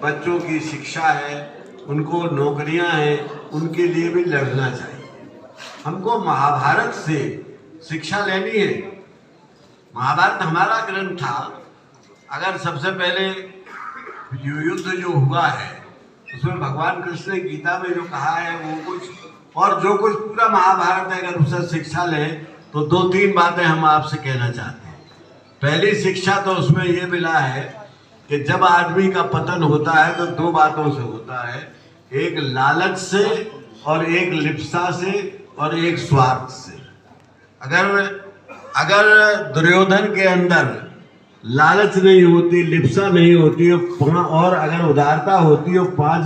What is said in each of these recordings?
बच्चों की शिक्षा है, उनको नौकरियां हैं, उनके लिए भी लड़ना चाहिए। हमको महाभारत से शिक्षा लेनी है। महाभारत हमारा ग्रंथ था। अगर सबसे पहले युद्ध जो हुआ है उसमें भगवान कृष्ण ने गीता में जो कहा है वो कुछ, और जो कुछ पूरा महाभारत है, अगर उससे शिक्षा लें तो 2-3 बातें हम आपसे कहना चाहते हैं। पहली शिक्षा तो उसमें ये मिला है कि जब आदमी का पतन होता है तो 2 बातों से होता है, एक लालच से और एक लिप्सा से और एक स्वार्थ से। अगर दुर्योधन के अंदर लालच नहीं होती, लिप्सा नहीं होती और अगर उदारता होती और 5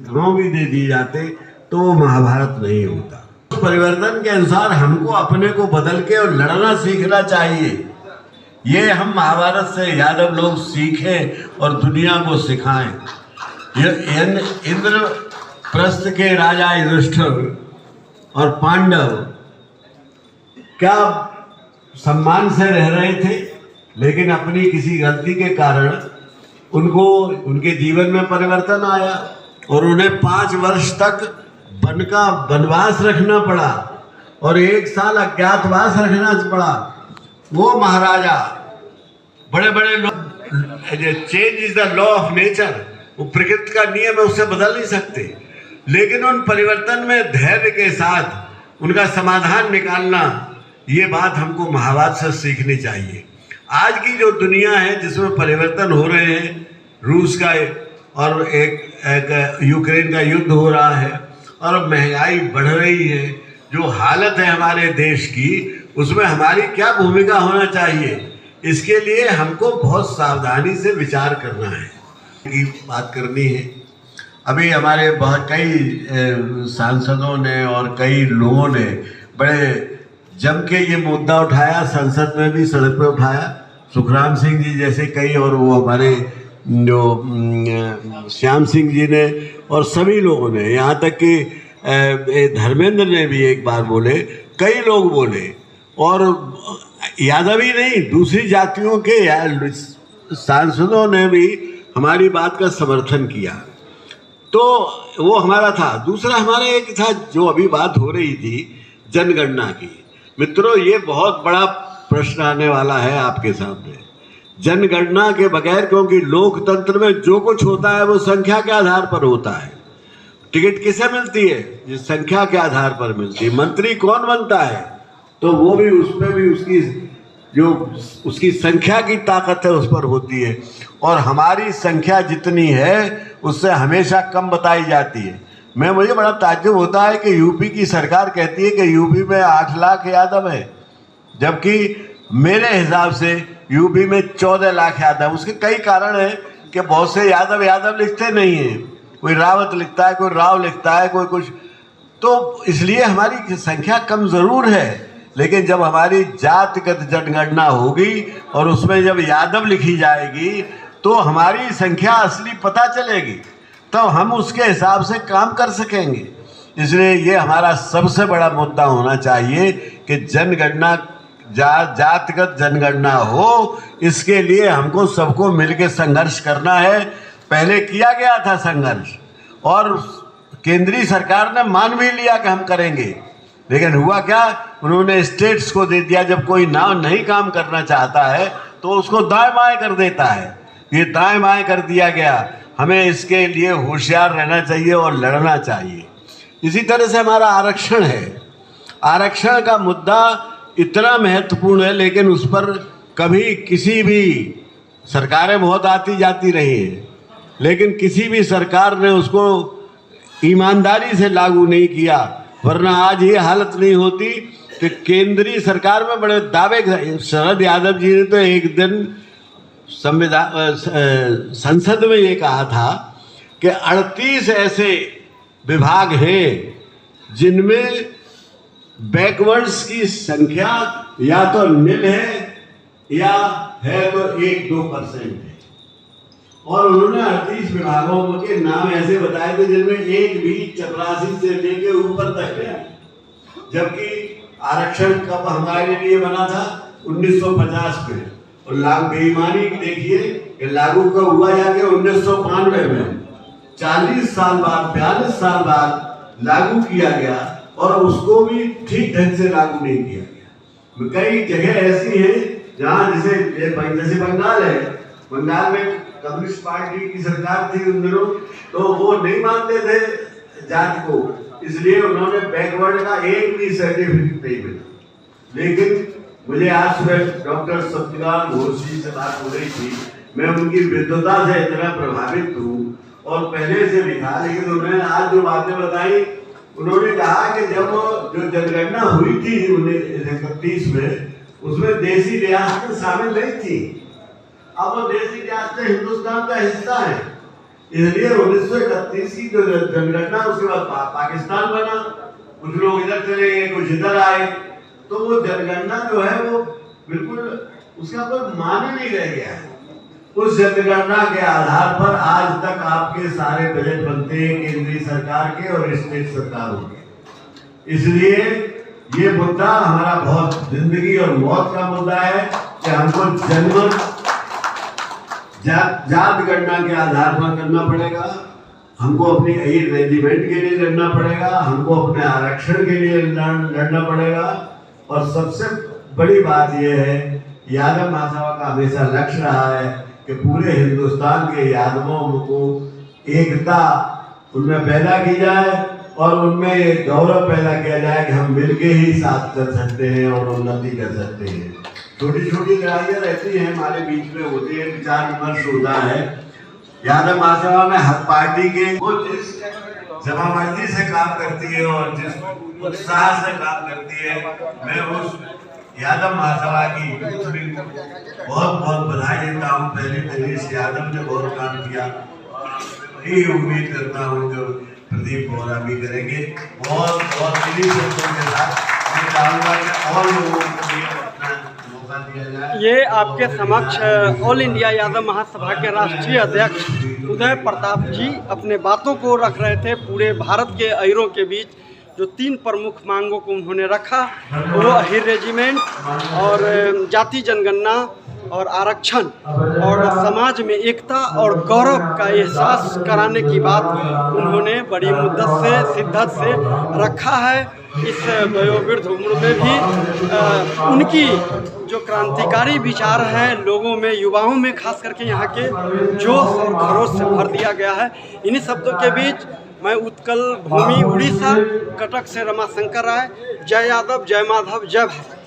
गांव भी दे दिए जाते तो वो महाभारत नहीं होता। उस परिवर्तन के अनुसार हमको अपने को बदल के और लड़ना सीखना चाहिए। ये हम महाभारत से यादव लोग सीखें और दुनिया को सिखाएं। इंद्रप्रस्थ के राजा युधिष्ठिर और पांडव क्या सम्मान से रह रहे थे, लेकिन अपनी किसी गलती के कारण उनको उनके जीवन में परिवर्तन आया और उन्हें 5 वर्ष तक वन का वनवास रखना पड़ा और 1 साल अज्ञातवास रखना पड़ा। वो महाराजा बड़े बड़े लोग, change is the law of nature, वो प्रकृति का नियम है, उससे बदल नहीं सकते, लेकिन उन परिवर्तन में धैर्य के साथ उनका समाधान निकालना, ये बात हमको महाभारत से सीखनी चाहिए। आज की जो दुनिया है जिसमें परिवर्तन हो रहे हैं, रूस का और एक यूक्रेन का युद्ध हो रहा है और महंगाई बढ़ रही है, जो हालत है हमारे देश की, उसमें हमारी क्या भूमिका होना चाहिए, इसके लिए हमको बहुत सावधानी से विचार करना है, की बात करनी है। अभी हमारे बहुत कई सांसदों ने और कई लोगों ने बड़े जम के ये मुद्दा उठाया, संसद में भी, सड़क पे उठाया। सुखराम सिंह जी जैसे कई, और वो हमारे जो श्याम सिंह जी ने और सभी लोगों ने, यहाँ तक कि धर्मेंद्र ने भी एक बार बोले, कई लोग बोले, और यादव ही नहीं दूसरी जातियों के सांसदों ने भी हमारी बात का समर्थन किया। तो वो हमारा था। दूसरा हमारा एक था जो अभी बात हो रही थी जनगणना की। मित्रों, ये बहुत बड़ा प्रश्न आने वाला है आपके सामने। जनगणना के बगैर, क्योंकि लोकतंत्र में जो कुछ होता है वो संख्या के आधार पर होता है। टिकट किसे मिलती है? जिस संख्या के आधार पर मिलती है। मंत्री कौन बनता है? तो वो भी उसमें भी उसकी संख्या की ताकत है, उस पर होती है। और हमारी संख्या जितनी है उससे हमेशा कम बताई जाती है। मुझे बड़ा ताज्जुब होता है कि यूपी की सरकार कहती है कि यूपी में 8 लाख यादव है, जबकि मेरे हिसाब से यूपी में 14 लाख यादव। उसके कई कारण हैं कि बहुत से यादव लिखते नहीं हैं, कोई रावत लिखता है, कोई राव लिखता है, कोई कुछ। तो इसलिए हमारी संख्या कम ज़रूर है, लेकिन जब हमारी जातिगत जनगणना होगी और उसमें जब यादव लिखी जाएगी तो हमारी संख्या असली पता चलेगी, तो हम उसके हिसाब से काम कर सकेंगे। इसलिए ये हमारा सबसे बड़ा मुद्दा होना चाहिए कि जनगणना, जातिगत जनगणना हो। इसके लिए हमको सबको मिलकर संघर्ष करना है। पहले किया गया था संघर्ष और केंद्रीय सरकार ने मान भी लिया कि हम करेंगे, लेकिन हुआ क्या, उन्होंने स्टेट्स को दे दिया। जब कोई नहीं काम करना चाहता है तो उसको दाएं बाएं कर देता है। ये दाएं बाएं कर दिया गया। हमें इसके लिए होशियार रहना चाहिए और लड़ना चाहिए। इसी तरह से हमारा आरक्षण है। आरक्षण का मुद्दा इतना महत्वपूर्ण है, लेकिन उस पर कभी किसी भी सरकारें बहुत आती जाती रही हैं, लेकिन किसी भी सरकार ने उसको ईमानदारी से लागू नहीं किया। वरना आज ये हालत नहीं होती कि केंद्रीय सरकार में बड़े दावे। शरद यादव जी ने तो एक दिन संसद में ये कहा था कि 38 ऐसे विभाग हैं जिनमें बैकवर्ड्स की संख्या या तो निल है या है तो 1-2% है। और उन्होंने 38 विभागों के नाम ऐसे बताए थे जिनमें एक भी चपरासी से लेके ऊपर तक है। जबकि आरक्षण कब हमारे लिए बना था? 1950 में। और लाभ बेईमानी देखिए ये लागू कब हुआ जाके 1992 में, 40 साल बाद 42 साल बाद लागू किया गया और उसको भी ठीक ढंग से लागू नहीं किया गया। कई जगह ऐसी हैं जहाँ जैसे बंगाल है, बंगाल में कम्युनिस्ट पार्टी की सरकार थी उन दिनों, तो वो नहीं मानते थे जात को, इसलिए उन्होंने बैकवर्ड का एक भी सर्टिफिकेट नहीं मिला। लेकिन मुझे आज सुबह डॉक्टर सत्यकांत घोष से बात हो रही थी, मैं उनकी विद्वता से इतना प्रभावित हूँ और पहले से भी था, लेकिन उन्होंने आज जो बातें बताई, उन्होंने कहा कि जब जो जनगणना हुई थी 1931 में, उसमें देसी रियासतें शामिल नहीं थी। अब वो देसी रियासतें हिंदुस्तान का हिस्सा है, इसलिए 1931 की जो जनगणना, उसके बाद पाकिस्तान बना, कुछ लोग इधर चले गए, कुछ इधर आए, तो वो जनगणना जो है वो बिल्कुल उसका कोई माने नहीं रह गया है। उस जनगणना के आधार पर आज तक आपके सारे बजट बनते हैं केंद्रीय सरकार के और स्टेट सरकारों के। इसलिए ये मुद्दा हमारा बहुत जिंदगी और मौत का मुद्दा है कि हमको जन्म जात गणना के आधार पर करना पड़ेगा, हमको अपनी रेजिमेंट के लिए लड़ना पड़ेगा, हमको अपने आरक्षण के लिए लड़ना पड़ेगा। और सबसे बड़ी बात यह है, यादव महासभा का हमेशा लक्ष्य रहा है कि पूरे हिंदुस्तान के यादवों को एकता उनमें पैदा की जाए और उनमें ये गौरव पैदा किया जाए कि हम मिलके ही साथ चल सकते हैं और उन्नति कर सकते हैं। छोटी छोटी लड़ाइयाँ रहती हैं हमारे बीच में, होती है, विचार विमर्श होता है। यादव महासभा में हर पार्टी के वो जिस जमामर्दी से काम करती है और जिस उत्साह से काम करती है, मैं उस यादव महासभा की बहुत बहुत बधाई देता हूँ। पहले दिनेश यादव ने बहुत काम किया, यही उम्मीद करता हूँ जो प्रदीप बोरा भी करेंगे। बहुत बहुत इन्हीं शब्दों के साथ मैं चाहूँगा कि और लोगों को भी अपना मौका दिया जाए। ये आपके समक्ष ऑल इंडिया यादव महासभा के राष्ट्रीय अध्यक्ष उदय प्रताप जी अपने बातों को रख रहे थे। पूरे भारत के अहीरों के बीच जो 3 प्रमुख मांगों को उन्होंने रखा, वो अहीर रेजिमेंट और जाति जनगणना और आरक्षण और समाज में एकता और गौरव का एहसास कराने की बात उन्होंने बड़ी मुद्दत से, शिद्दत से रखा है। इस वयोवृद्ध उम्र में भी उनकी जो क्रांतिकारी विचार हैं लोगों में, युवाओं में खास करके यहाँ के जोश और खरोश से भर दिया गया है। इन्हीं शब्दों के बीच मैं उत्कल भूमि उड़ीसा कटक से रमाशंकर राय। जय यादव, जय माधव, जय भारत।